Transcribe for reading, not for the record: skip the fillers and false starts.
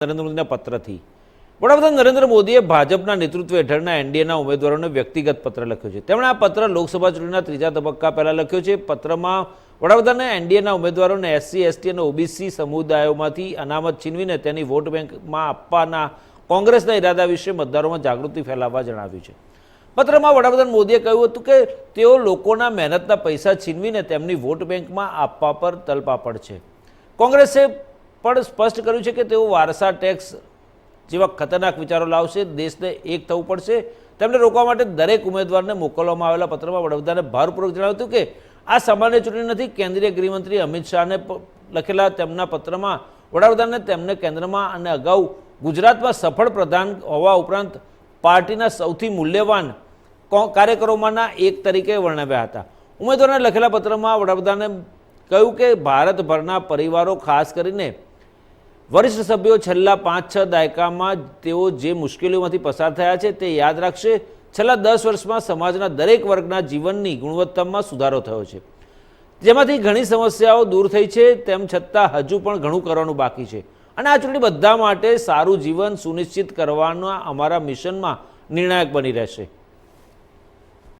નરેન્દ્ર મોદીના પત્રથી વડાપ્રધાન નરેન્દ્ર મોદીએ ભાજપના નેતૃત્વ હેઠળના એનડીએના ઉમેદવારોને વ્યક્તિગત પત્ર લખ્યો છે। તેમણે આ પત્ર લોકસભા ચૂંટણીના ત્રીજા તબક્કા પહેલાં લખ્યો છે। પત્રમાં વડાપ્રધાને એનડીએના ઉમેદવારોને એસસી, એસટી અને ઓબીસી સમુદાયોમાંથી અનામત છીનવીને તેની વોટ બેંકમાં આપવાના કોંગ્રેસના ઇરાદા વિશે મતદારોમાં જાગૃતિ ફેલાવવા જણાવ્યું છે। પત્રમાં વડાપ્રધાન મોદીએ કહ્યું હતું કે તેઓ લોકોના મહેનતના પૈસા છીનવીને તેમની વોટ બેંકમાં આપવા પર તલપાપડ છે। કોંગ્રેસે પણ સ્પષ્ટ કર્યું છે કે તેઓ વારસા ટેક્સ જેવા ખતરનાક વિચારો લાવશે। દેશને એક થવું પડશે। તેમને રોકવા માટે દરેક ઉમેદવારને મોકલવામાં આવેલા પત્રમાં વડાપ્રધાને ભારપૂર્વક જણાવ્યું હતું કે આ સામાન્ય ચૂંટણી નથી। કેન્દ્રીય ગૃહમંત્રી અમિત શાહને લખેલા તેમના પત્રમાં વડાપ્રધાને તેમને કેન્દ્રમાં અને અગાઉ ગુજરાતમાં સફળ પ્રધાન હોવા ઉપરાંત પાર્ટીના સૌથી મૂલ્યવાન કાર્યકરોમાંના એક તરીકે વર્ણવ્યા હતા। ઉમેદવારોને લખેલા પત્રમાં વડાપ્રધાને કહ્યું કે ભારતભરના પરિવારો ખાસ કરીને વરિષ્ઠ સભ્યો છેલ્લા 5-6 દાયકામાં તેઓ જે મુશ્કેલીઓમાંથી પસાર થયા છે તે યાદ રાખશે। છેલ્લા 10 વર્ષમાં સમાજના દરેક વર્ગના જીવનની ગુણવત્તામાં સુધારો થયો છે, જેમાંથી ઘણી સમસ્યાઓ દૂર થઈ છે। તેમ છતાં હજુ પણ ઘણું કરવાનું બાકી છે અને આ ચૂંટણી બધા માટે સારું જીવન સુનિશ્ચિત કરવાના અમારા મિશનમાં નિર્ણાયક બની રહેશે।